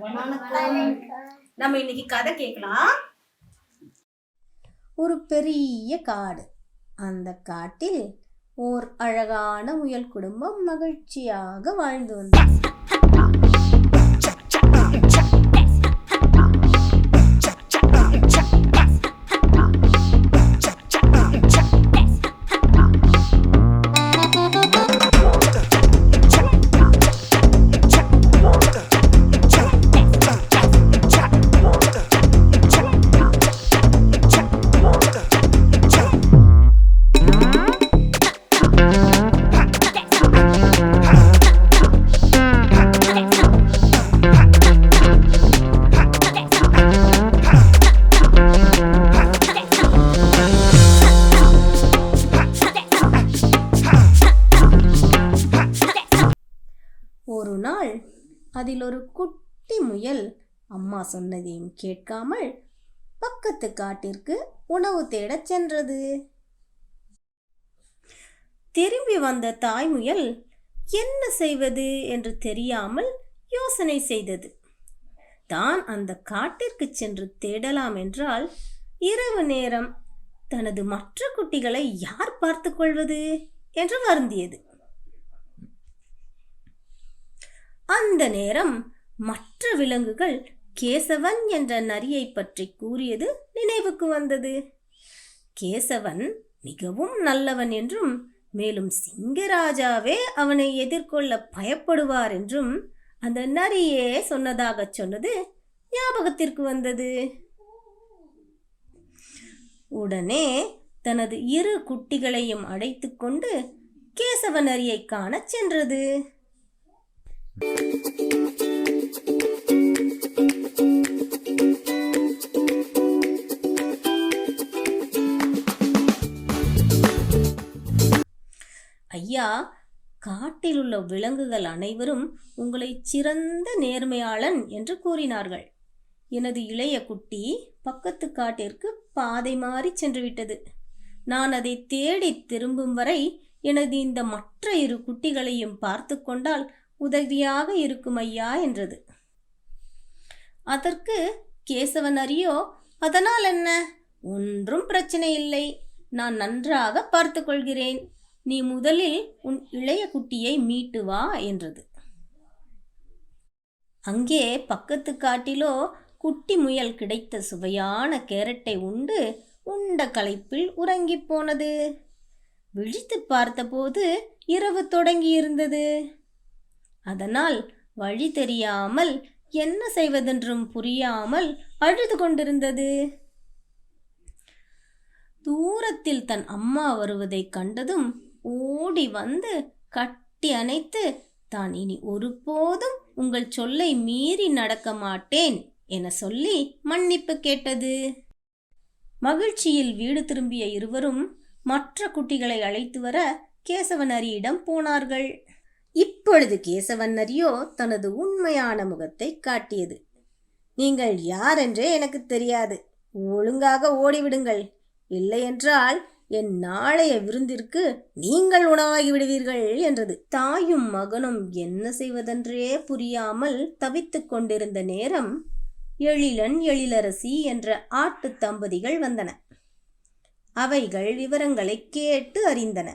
வணக்கம். நம்ம இன்னைக்கு கதை கேட்கலாம். ஒரு பெரிய காடு. அந்த காட்டில் ஓர் அழகான முயல் குடும்பம் மகிழ்ச்சியாக வாழ்ந்து வந்தது. ஒரு நாள் அதில் ஒரு குட்டி முயல் அம்மா சொன்னதையும் கேட்காமல் பக்கத்து காட்டிற்கு உணவு தேடச் சென்றது. திரும்பி வந்த தாய் முயல் என்ன செய்வது என்று தெரியாமல் யோசனை செய்தது. தான் அந்த காட்டிற்கு சென்று தேடலாம் என்றால் இரவு நேரம் தனது மற்ற குட்டிகளை யார் பார்த்து கொள்வது என்று வருந்தியது. அந்த நேரம் மற்ற விலங்குகள் கேசவன் என்ற நரியை பற்றி கூறியது நினைவுக்கு வந்தது. கேசவன் மிகவும் நல்லவன் என்றும் மேலும் சிங்கராஜாவே அவனை எதிர்கொள்ள பயப்படுவார் என்றும் அந்த நரியே சொன்னதாக சொன்னது ஞாபகத்திற்கு வந்தது. உடனே தனது இரு குட்டிகளையும் அழைத்து கொண்டு கேசவ நரியை காண சென்றது. ஐயா, காட்டில் உள்ள விலங்குகள் அனைவரும் உங்களை சிறந்த நேர்மையாளன் என்று கூறினார்கள். எனது இளைய குட்டி பக்கத்து காட்டிற்கு பாதை மாறி சென்று விட்டது. நான் அதை தேடி திரும்பும் வரை எனது இந்த மற்ற இரு குட்டிகளையும் பார்த்து கொண்டால் உதவியாக இருக்கும் ஐயா என்றது. அதற்கு கேசவன் நரியோ, அதனால் என்ன, ஒன்றும் பிரச்சனை இல்லை, நான் நன்றாக பார்த்து கொள்கிறேன், நீ முதலில் உன் இளைய குட்டியை மீட்டு வா என்றது. அங்கே பக்கத்து காட்டிலோ குட்டி முயல் கிடைத்த சுவையான கேரட்டை உண்டு உண்ட களைப்பில் உறங்கி போனது. விழித்து பார்த்தபோது இரவு தொடங்கி இருந்தது. அதனால் வழி தெரியாமல் என்ன செய்வதென்றும் புரியாமல் அழுது கொண்டிருந்தது. தூரத்தில் தன் அம்மா வருவதை கண்டதும் ஓடி வந்து கட்டி அணைத்து தான் இனி ஒருபோதும் உங்கள் சொல்லை மீறி நடக்க மாட்டேன் என சொல்லி மன்னிப்பு கேட்டது. மகிழ்ச்சியில் வீடு திரும்பிய இருவரும் மற்ற குட்டிகளை அழைத்து வர கேசவன் நரியிடம் போனார்கள். இப்பொழுது கேசவன் நரியோ தனது உண்மையான முகத்தை காட்டியது. நீங்கள் யார் என்றே எனக்கு தெரியாது, ஒழுங்காக ஓடிவிடுங்கள், இல்லையென்றால் என் நாளைய விருந்திற்கு நீங்கள் உணவாகி விடுவீர்கள் என்றது. தாயும் மகனும் என்ன செய்வதென்றே புரியாமல் தவித்துக் கொண்டிருந்த நேரம் எழிலன் எழிலரசி என்ற ஆட்டு தம்பதிகள் வந்தன. அவைகள் விவரங்களை கேட்டு அறிந்தன.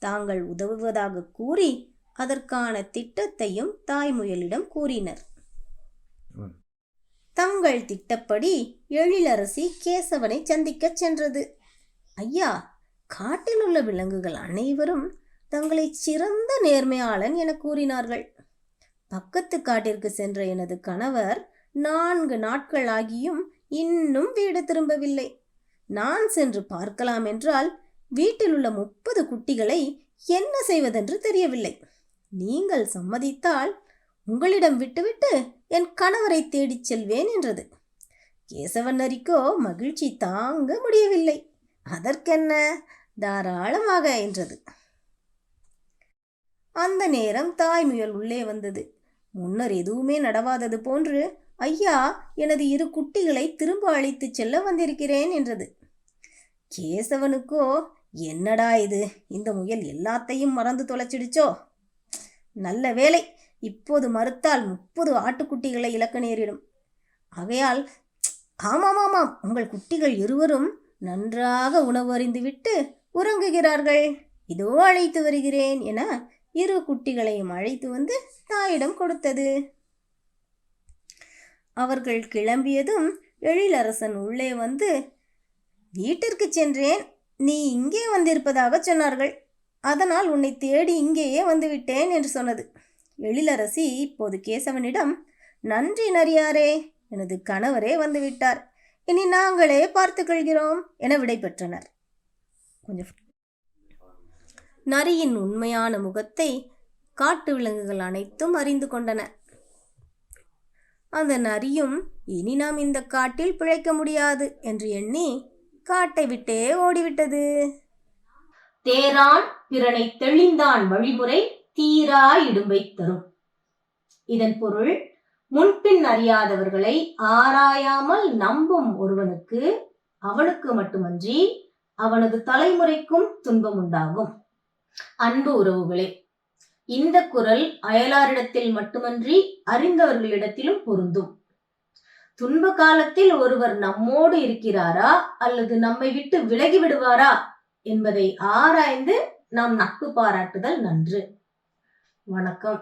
தாங்கள் உதவுவதாக கூறி அதற்கான திட்டத்தையும் தாய்முயலிடம் கூறினர். தங்கள் திட்டப்படி எழிலரசி கேசவனை சந்திக்க சென்றது. ஐயா, காட்டில் உள்ள விலங்குகள் அனைவரும் தங்களை சிறந்த நேர்மையாளன் என கூறினார்கள். பக்கத்து காட்டிற்கு சென்ற எனது கணவர் 4 நாட்கள் ஆகியும் இன்னும் வீடு திரும்பவில்லை. நான் சென்று பார்க்கலாம் என்றால் வீட்டில் உள்ள 30 குட்டிகளை என்ன செய்வதென்று தெரியவில்லை. நீங்கள் சம்மதித்தால் உங்களிடம் விட்டுவிட்டு என் கணவரை தேடிச் செல்வேன் என்றது. கேசவன் நரிக்கோ மகிழ்ச்சி தாங்க முடியவில்லை. அதற்கென்ன, தாராளமாக என்றது. அந்த நேரம் தாய்முயல் உள்ளே வந்தது. முன்னர் எதுவுமே நடவாதது போன்று, ஐயா, எனது 2 குட்டிகளை திரும்ப அழைத்து செல்ல வந்திருக்கிறேன் என்றது. கேசவனுக்கோ, என்னடா இது, இந்த முயல் எல்லாத்தையும் மறந்து தொலைச்சிடுச்சோ, நல்ல வேலை, இப்போது மறுத்தால் 30 ஆட்டுக்குட்டிகளை இழக்க நேரிடும். ஆகையால் ஆமாம், உங்கள் குட்டிகள் இருவரும் நன்றாக உணவு அருந்திவிட்டு உறங்குகிறார்கள். இதோ அழைத்து வருகிறேன் என 2 குட்டிகளையும் அழைத்து வந்து தாயிடம் கொடுத்தது. அவர்கள் கிளம்பியதும் எழிலரசன் உள்ளே வந்து, வீட்டிற்கு சென்றேன், நீ இங்கே வந்திருப்பதாக சொன்னார்கள். அதனால் உன்னை தேடி இங்கேயே வந்துவிட்டேன் என்று சொன்னது. எழிலரசி இப்போது கேசவனிடம், நன்றி நரியாரே, எனது கணவரே வந்துவிட்டார், இனி நாங்களே பார்த்துக்கொள்கிறோம் என விடை பெற்றனர். நரியின் உண்மையான முகத்தை காட்டு விலங்குகள் அனைத்தும் அறிந்து கொண்டன. அந்த நரியும் இனி நாம் இந்த காட்டில் பிழைக்க முடியாது என்று எண்ணி காட்டை விட்டே ஓடிவிட்டது. தேரான் பிறனை தெளிந்தான் வழிமுறை தீரா இடும்பை தரும். இதன் பொருள், முன்பின் அறியாதவர்களை ஆராயாமல் நம்பும் ஒருவனுக்கு அவனுக்கு மட்டுமன்றி அவனது தலைமுறைக்கும் துன்பம் உண்டாகும். அன்பு உறவுகளே, இந்த குறள் அயலாரிடத்தில் மட்டுமன்றி அறிந்தவர்களிடத்திலும் பொருந்தும். துன்ப காலத்தில் ஒருவர் நம்மோடு இருக்கிறாரா அல்லது நம்மை விட்டு விலகி விடுவாரா என்பதை ஆராய்ந்து நாம் நட்பு பாராட்டுதல் நன்று. வணக்கம்.